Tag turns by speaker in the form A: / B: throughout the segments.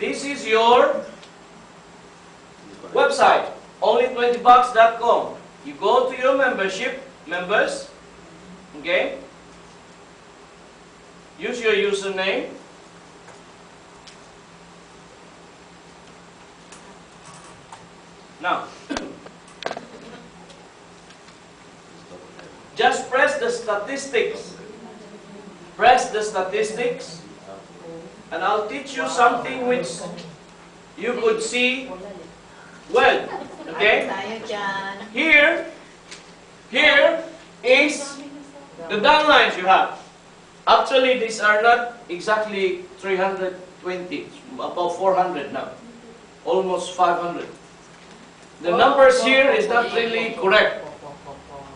A: This is your website, only20bucks.com. You go to your members, okay? Use your username. Now, just press the statistics. Press the statistics, and I'll teach you something which you could see well. Okay? Here is the downlines you have. Actually, these are not exactly 320, about 400 now. Almost 500. The numbers here is not really correct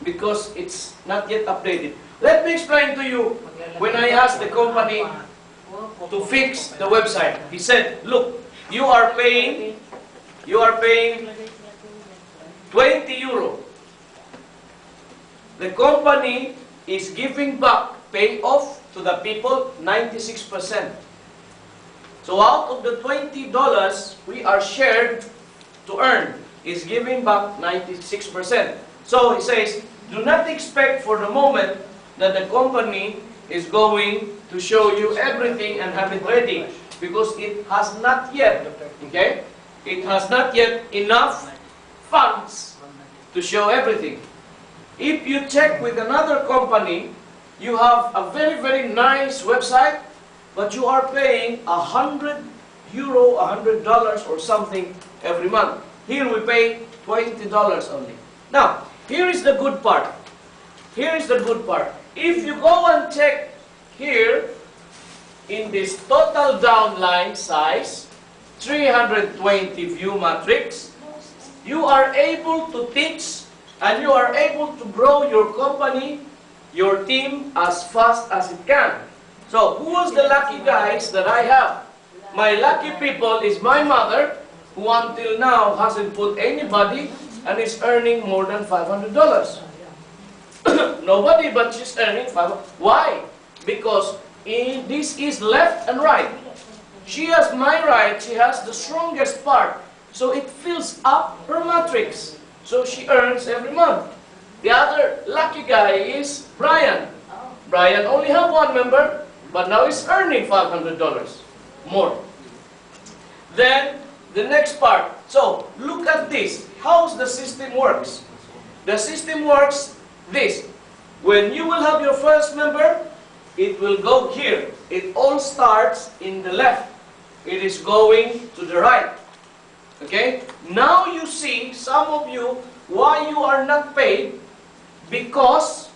A: because it's not yet updated. Let me explain to you when I asked the company to fix the website. He said, look, you are paying 20 euro. The company is giving back payoff to the people 96%. So out of the $20 we are shared to earn is giving back 96%. So he says, do not expect for the moment that the company is going to show you everything and have it ready, because it has not yet, okay? It has not yet enough funds to show everything. If you check with another company, you have a very, very nice website, but you are paying €100, $100 or something every month. Here we pay $20 only. Now, here is the good part. Here is the good part. If you go and check here, in this total downline size, 320 view matrix, you are able to teach and you are able to grow your company, your team as fast as it can. So, who was the lucky guys that I have? My lucky people is my mother, who until now hasn't put anybody and is earning more than $500. Nobody, but she's earning $500. Why? Because this is left and right. She has my right, she has the strongest part. So it fills up her matrix. So she earns every month. The other lucky guy is Brian. Brian only have one member, but now he's earning $500 more. Then the next part. So look at this. How the system works. The system works this. When you will have your first member, it will go here. It all starts in the left. It is going to the right. Okay? Now you see, some of you, why you are not paid, because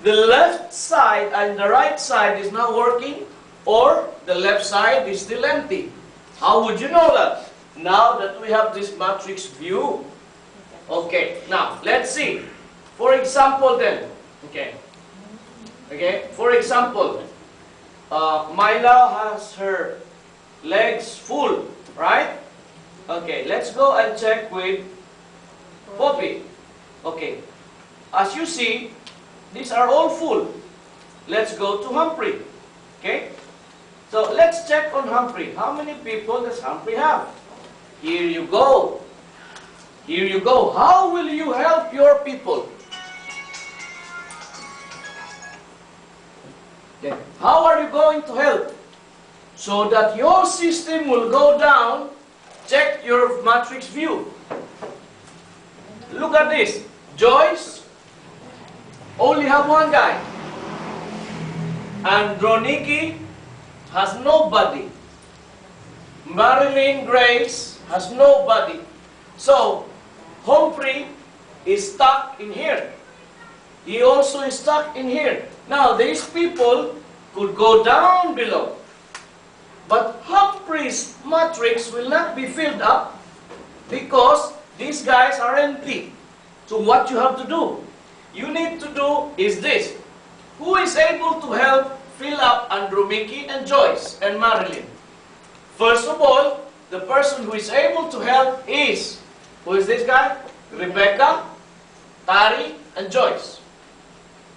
A: the left side and the right side is not working, or the left side is still empty. How would you know that? Now that we have this matrix view. Okay, now let's see. For example then, for example, Myla has her legs full, right? Okay, let's go and check with Poppy. Okay, as you see, these are all full. Let's go to Humphrey. Okay, so let's check on Humphrey. How many people does Humphrey have? Here you go. Here you go. How will you help your people? Okay. How are you going to help? So that your system will go down, check your matrix view. Look at this. Joyce only have one guy. Androniki has nobody. Marilyn Grace has nobody. So, Humphrey is stuck in here. He also is stuck in here. Now, these people could go down below. But Humphrey's matrix will not be filled up because these guys are empty. So what you have to do? You need to do is this. Who is able to help fill up Andromiki and Joyce and Marilyn? First of all, the person who is able to help is, who is this guy? Rebecca, Tari, and Joyce.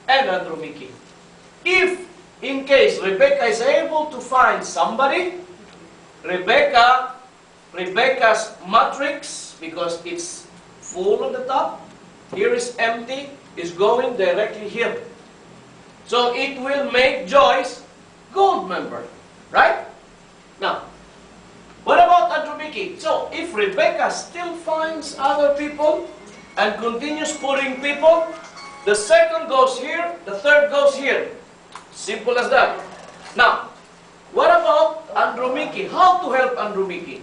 A: And Andromiki. If, in case, Rebecca is able to find somebody, Rebecca's matrix, because it's full on the top, here is empty, is going directly here. So it will make Joyce gold member, right? Now, what about Andromiki? So if Rebecca still finds other people and continues putting people, the second goes here, the third goes here. Simple as that. Now, what about Andromiki? How to help Andromiki?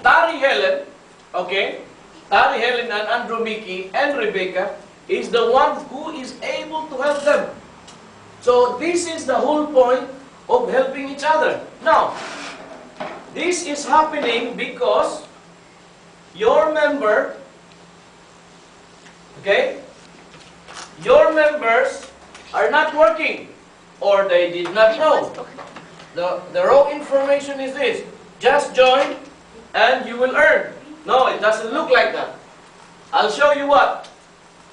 A: Tari Helen, okay, Tari Helen and Andromiki and Rebecca is the one who is able to help them. So this is the whole point of helping each other. Now, this is happening because your member, okay, your members are not working or they did not know. The raw information is this: just join and you will earn. No, it doesn't look like that. I'll show you what.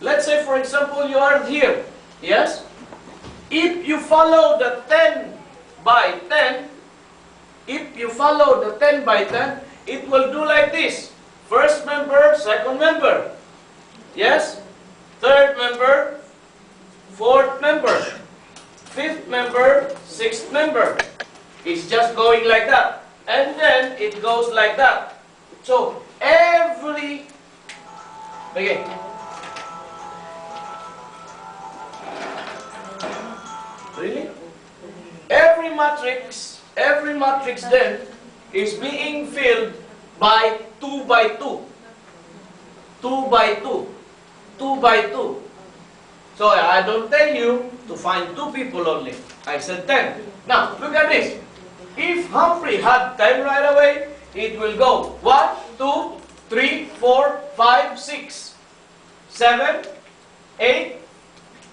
A: Let's say, for example, you are here. Yes? If you follow the 10 by 10, if you follow the 10 by 10, it will do like this. First member, second member. Yes? Third member, fourth member. Fifth member, sixth member. It's just going like that. And then it goes like that. So, okay. Really? Every matrix then is being filled by 2 by 2. 2 by 2. 2 by 2. So I don't tell you to find 2 people only. I said 10. Now, look at this. If Humphrey had 10 right away, it will go 1, 2, 3, 4, 5, 6, 7, 8,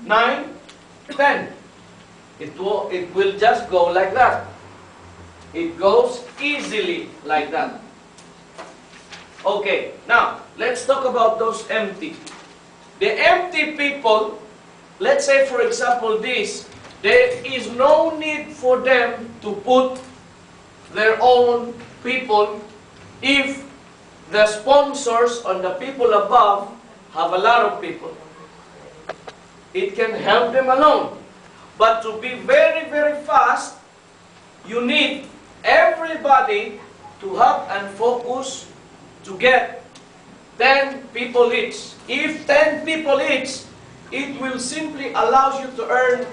A: 9, 10. It will just go like that. It goes easily like that. Okay, now let's talk about those empty. The empty people, let's say for example this, there is no need for them to put their own people if the sponsors on the people above have a lot of people. It can help them alone. But to be very, very fast, you need everybody to have and focus to get 10 people each. If 10 people each, it will simply allow you to earn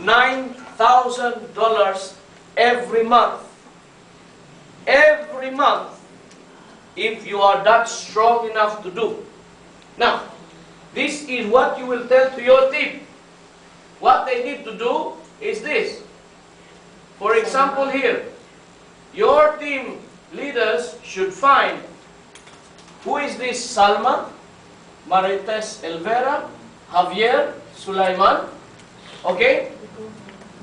A: $9,000 every month. Every month, if you are that strong enough to do. Now, this is what you will tell to your team. What they need to do is this. For example here, your team leaders should find who is this Salma, Marites Elvera, Javier, Sulaiman. Okay?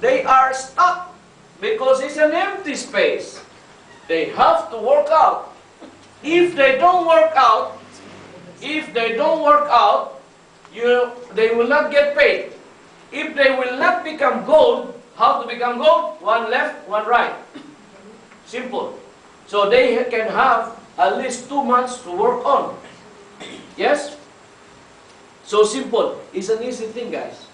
A: They are stuck because it's an empty space. They have to work out. If they don't work out, they will not get paid. If they will not become gold, how to become gold? One left, one right. Simple. So they can have at least 2 months to work on. Yes? So simple. It's an easy thing, guys.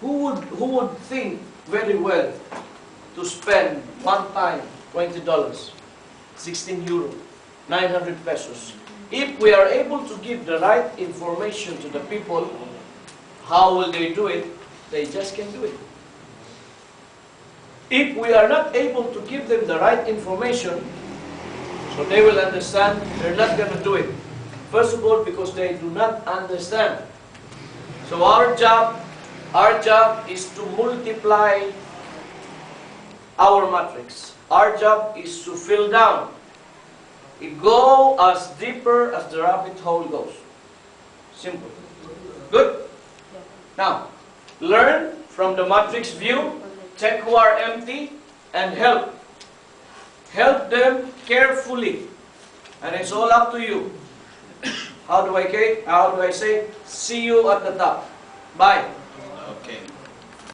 A: Who would think very well to spend one time $20, 16 euro, 900 pesos. If we are able to give the right information to the people, how will they do it? They just can't do it. If we are not able to give them the right information, so they will understand, they're not going to do it. First of all, because they do not understand. So our job is to multiply our matrix. Our job is to fill down. It go as deeper as the rabbit hole goes. Simple. Good? Now, learn from the matrix view, check who are empty, and help. Help them carefully. And it's all up to you. How do I say? See you at the top. Bye.